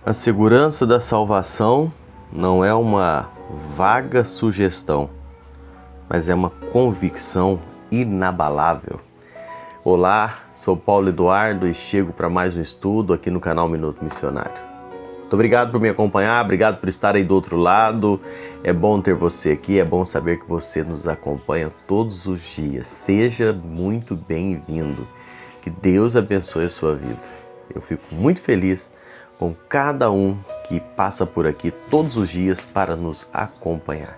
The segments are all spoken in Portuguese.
A segurança da salvação não é uma vaga sugestão, mas é uma convicção inabalável. Olá, sou Paulo Eduardo e chego para mais um estudo aqui no canal Minuto Missionário. Muito obrigado por me acompanhar, obrigado por estar aí do outro lado. É bom ter você aqui, é bom saber que você nos acompanha todos os dias. Seja muito bem-vindo. Que Deus abençoe a sua vida. Eu fico muito feliz com cada um que passa por aqui todos os dias para nos acompanhar.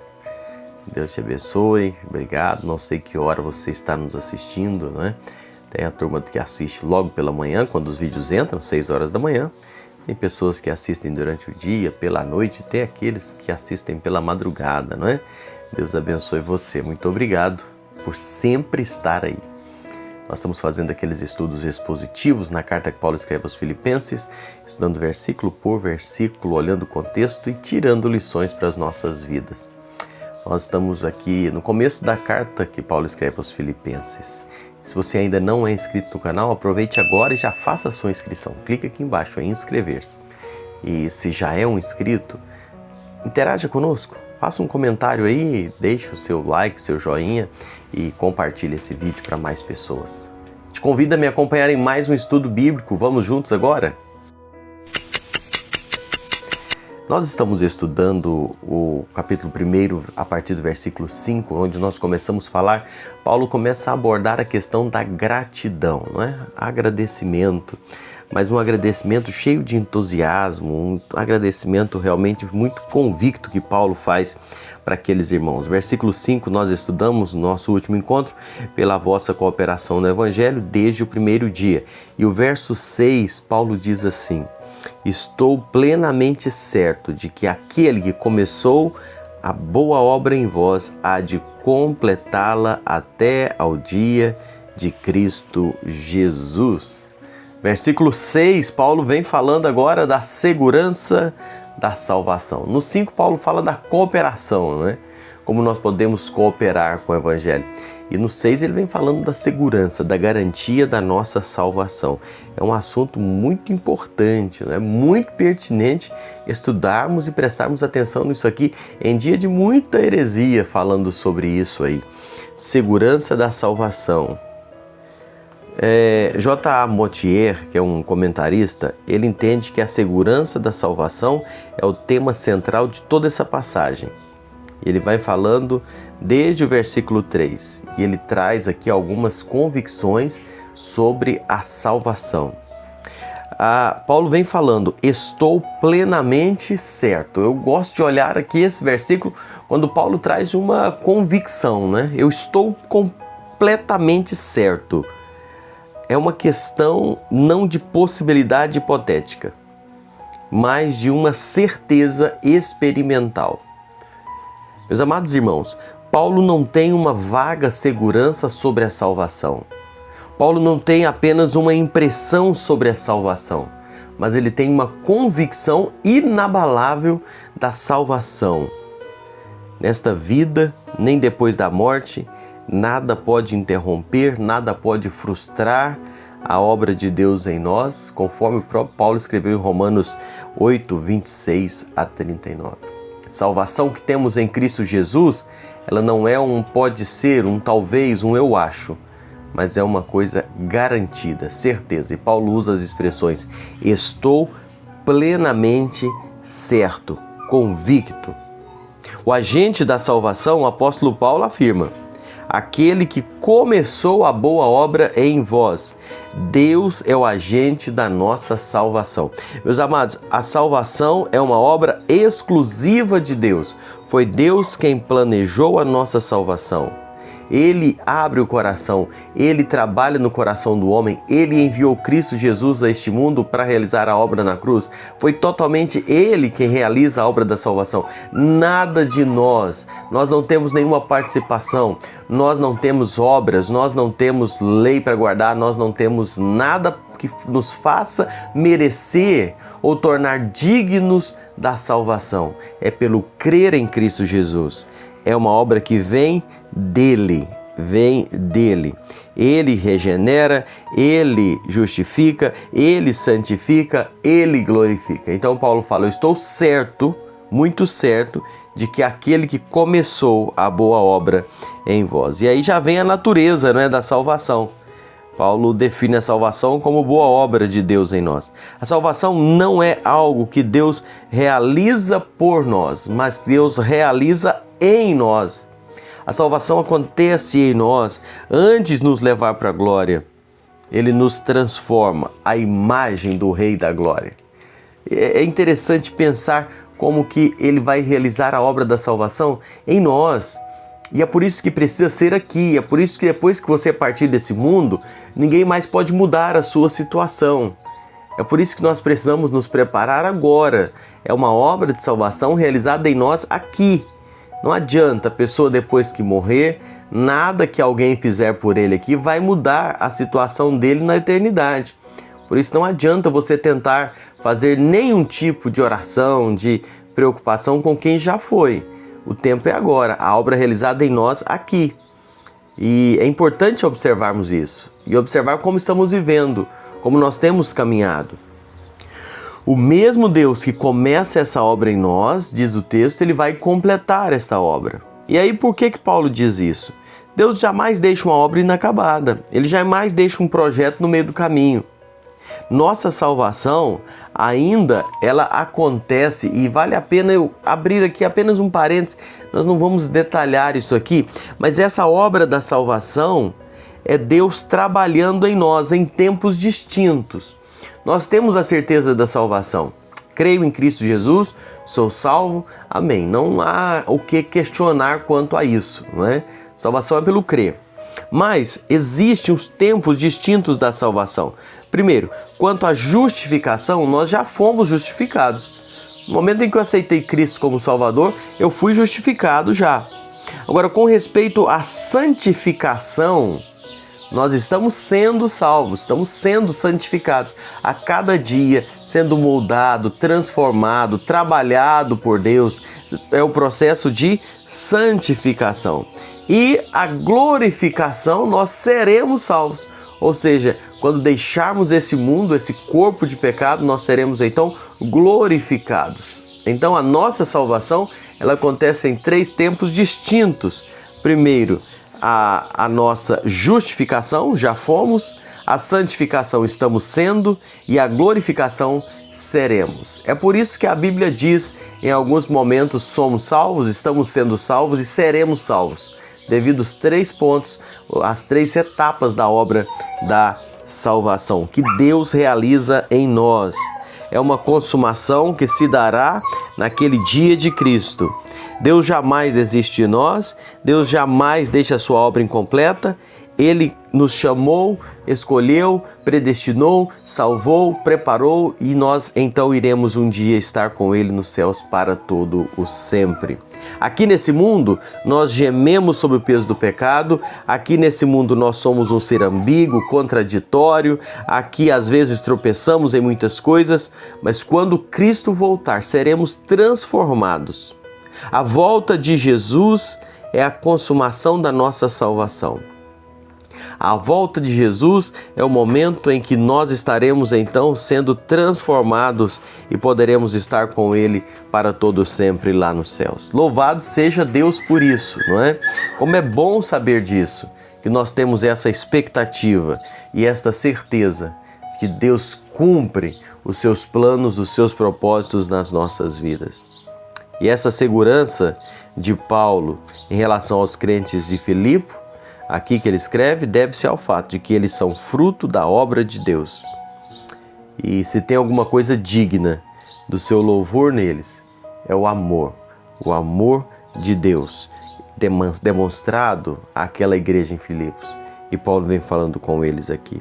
Deus te abençoe, obrigado. Não sei que hora você está nos assistindo, né? Tem a turma que assiste logo pela manhã, quando os vídeos entram, 6 horas da manhã. Tem pessoas que assistem durante o dia, pela noite, tem aqueles que assistem pela madrugada, não é? Deus abençoe você. Muito obrigado por sempre estar aí. Nós estamos fazendo aqueles estudos expositivos na carta que Paulo escreve aos Filipenses, estudando versículo por versículo, olhando o contexto e tirando lições para as nossas vidas. Nós estamos aqui no começo da carta que Paulo escreve aos Filipenses. Se você ainda não é inscrito no canal, aproveite agora e já faça a sua inscrição. Clique aqui embaixo em inscrever-se. E se já é um inscrito, interaja conosco. Faça um comentário aí, deixe o seu like, o seu joinha e compartilhe esse vídeo para mais pessoas. Te convido a me acompanhar em mais um estudo bíblico. Vamos juntos agora? Nós estamos estudando o capítulo 1 a partir do versículo 5, onde nós começamos a falar. Paulo começa a abordar a questão da gratidão, não é? Agradecimento, mas um agradecimento cheio de entusiasmo, um agradecimento realmente muito convicto que Paulo faz para aqueles irmãos. Versículo 5 nós estudamos no nosso último encontro, pela vossa cooperação no Evangelho desde o primeiro dia. E o verso 6, Paulo diz assim: estou plenamente certo de que aquele que começou a boa obra em vós há de completá-la até ao dia de Cristo Jesus. Versículo 6, Paulo vem falando agora da segurança da salvação. No 5, Paulo fala da cooperação, né? Como nós podemos cooperar com o Evangelho. E no 6 ele vem falando da segurança, da garantia da nossa salvação. É um assunto muito importante, né? Muito pertinente estudarmos e prestarmos atenção nisso aqui em dia de muita heresia falando sobre isso aí. Segurança da salvação. J.A. Moutier, que é um comentarista, ele entende que a segurança da salvação é o tema central de toda essa passagem. Ele vai falando desde o versículo 3 e ele traz aqui algumas convicções sobre a salvação. Paulo vem falando, estou plenamente certo. Eu gosto de olhar aqui esse versículo quando Paulo traz uma convicção, né? Eu estou completamente certo. É uma questão não de possibilidade hipotética, mas de uma certeza experimental. Meus amados irmãos, Paulo não tem uma vaga segurança sobre a salvação. Paulo não tem apenas uma impressão sobre a salvação, mas ele tem uma convicção inabalável da salvação. Nesta vida, nem depois da morte, nada pode interromper, nada pode frustrar a obra de Deus em nós, conforme o próprio Paulo escreveu em Romanos 8, 26 a 39. Salvação que temos em Cristo Jesus, ela não é um pode ser, um talvez, um eu acho, mas é uma coisa garantida, certeza. E Paulo usa as expressões estou plenamente certo, convicto. O agente da salvação, o apóstolo Paulo afirma: aquele que começou a boa obra em vós. Deus é o agente da nossa salvação. Meus amados, a salvação é uma obra exclusiva de Deus. Foi Deus quem planejou a nossa salvação. Ele abre o coração, Ele trabalha no coração do homem, Ele enviou Cristo Jesus a este mundo para realizar a obra na cruz. Foi totalmente Ele quem realiza a obra da salvação. Nada de nós não temos nenhuma participação, nós não temos obras, nós não temos lei para guardar, nós não temos nada que nos faça merecer ou tornar dignos da salvação. É pelo crer em Cristo Jesus. É uma obra que vem dele, vem dele. Ele regenera, ele justifica, ele santifica, ele glorifica. Então Paulo fala: eu estou certo, muito certo, de que aquele que começou a boa obra em vós. E aí já vem a natureza, né, da salvação. Paulo define a salvação como boa obra de Deus em nós. A salvação não é algo que Deus realiza por nós, mas Deus realiza em nós. A salvação acontece em nós antes de nos levar para a glória. Ele nos transforma à imagem do Rei da Glória. É interessante pensar como que ele vai realizar a obra da salvação em nós. E é por isso que precisa ser aqui, é por isso que depois que você partir desse mundo, ninguém mais pode mudar a sua situação. É por isso que nós precisamos nos preparar agora. É uma obra de salvação realizada em nós aqui. Não adianta a pessoa depois que morrer, nada que alguém fizer por ele aqui vai mudar a situação dele na eternidade. Por isso não adianta você tentar fazer nenhum tipo de oração, de preocupação com quem já foi. O tempo é agora, a obra é realizada em nós aqui. E é importante observarmos isso e observar como estamos vivendo, como nós temos caminhado. O mesmo Deus que começa essa obra em nós, diz o texto, ele vai completar esta obra. E aí por que Paulo diz isso? Deus jamais deixa uma obra inacabada, ele jamais deixa um projeto no meio do caminho. Nossa salvação ainda ela acontece, e vale a pena eu abrir aqui apenas um parênteses, nós não vamos detalhar isso aqui, mas essa obra da salvação é Deus trabalhando em nós em tempos distintos. Nós temos a certeza da salvação. Creio em Cristo Jesus, sou salvo, amém. Não há o que questionar quanto a isso, não é? Salvação é pelo crer. Mas existem os tempos distintos da salvação. Primeiro, quanto à justificação, nós já fomos justificados. No momento em que eu aceitei Cristo como Salvador, eu fui justificado já. Agora, com respeito à santificação, nós estamos sendo salvos, estamos sendo santificados a cada dia, sendo moldado, transformado, trabalhado por Deus. É o processo de santificação. E a glorificação, nós seremos salvos. Ou seja, quando deixarmos esse mundo, esse corpo de pecado, nós seremos então glorificados. Então a nossa salvação, ela acontece em 3 tempos distintos. Primeiro, a nossa justificação, já fomos, a santificação estamos sendo e a glorificação seremos. É por isso que a Bíblia diz, em alguns momentos somos salvos, estamos sendo salvos e seremos salvos, devido aos 3 pontos, as 3 etapas da obra da salvação, que Deus realiza em nós. É uma consumação que se dará naquele dia de Cristo. Deus jamais desiste de nós, Deus jamais deixa a sua obra incompleta. Ele nos chamou, escolheu, predestinou, salvou, preparou e nós então iremos um dia estar com Ele nos céus para todo o sempre. Aqui nesse mundo nós gememos sob o peso do pecado, aqui nesse mundo nós somos um ser ambíguo, contraditório, aqui às vezes tropeçamos em muitas coisas, mas quando Cristo voltar seremos transformados. A volta de Jesus é a consumação da nossa salvação. A volta de Jesus é o momento em que nós estaremos então sendo transformados e poderemos estar com Ele para todo sempre lá nos céus. Louvado seja Deus por isso, não é? Como é bom saber disso, que nós temos essa expectativa e essa certeza que Deus cumpre os seus planos, os seus propósitos nas nossas vidas. E essa segurança de Paulo em relação aos crentes de Filipe, aqui que ele escreve, deve-se ao fato de que eles são fruto da obra de Deus. E se tem alguma coisa digna do seu louvor neles, é o amor de Deus demonstrado àquela igreja em Filipos. E Paulo vem falando com eles aqui.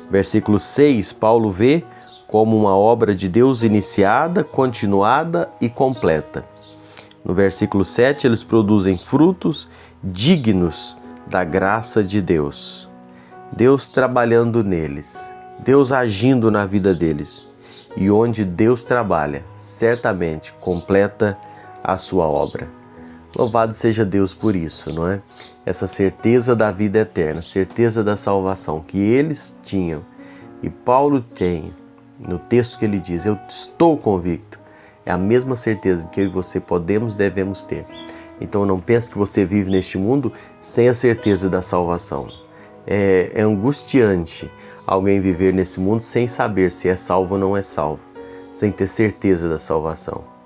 Versículo 6, Paulo vê como uma obra de Deus iniciada, continuada e completa. No versículo 7, eles produzem frutos dignos da graça de Deus. Deus trabalhando neles, Deus agindo na vida deles. E onde Deus trabalha, certamente completa a sua obra. Louvado seja Deus por isso, não é? Essa certeza da vida eterna, certeza da salvação que eles tinham e Paulo tem, no texto que ele diz, eu estou convicto, é a mesma certeza que eu e você podemos e devemos ter. Então não pense que você vive neste mundo sem a certeza da salvação. É angustiante alguém viver nesse mundo sem saber se é salvo ou não é salvo, sem ter certeza da salvação.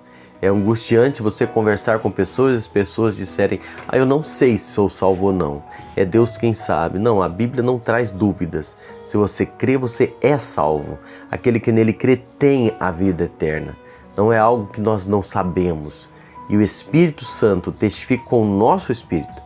É angustiante você conversar com pessoas e as pessoas disserem: eu não sei se sou salvo ou não. É Deus quem sabe. Não, a Bíblia não traz dúvidas. Se você crê, você é salvo. Aquele que nele crê tem a vida eterna. Não é algo que nós não sabemos. E o Espírito Santo testifica com o nosso Espírito,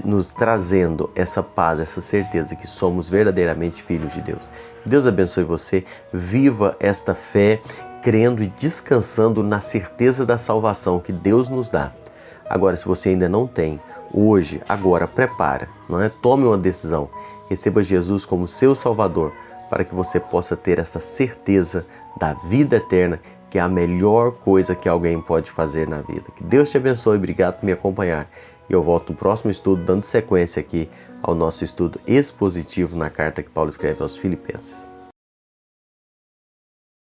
nos trazendo essa paz, essa certeza que somos verdadeiramente filhos de Deus. Deus abençoe você. Viva esta fé, crendo e descansando na certeza da salvação que Deus nos dá. Agora, se você ainda não tem, hoje, agora, prepara, não é? Tome uma decisão. Receba Jesus como seu Salvador, para que você possa ter essa certeza da vida eterna, que é a melhor coisa que alguém pode fazer na vida. Que Deus te abençoe. Obrigado por me acompanhar. E eu volto no próximo estudo, dando sequência aqui ao nosso estudo expositivo na carta que Paulo escreve aos Filipenses.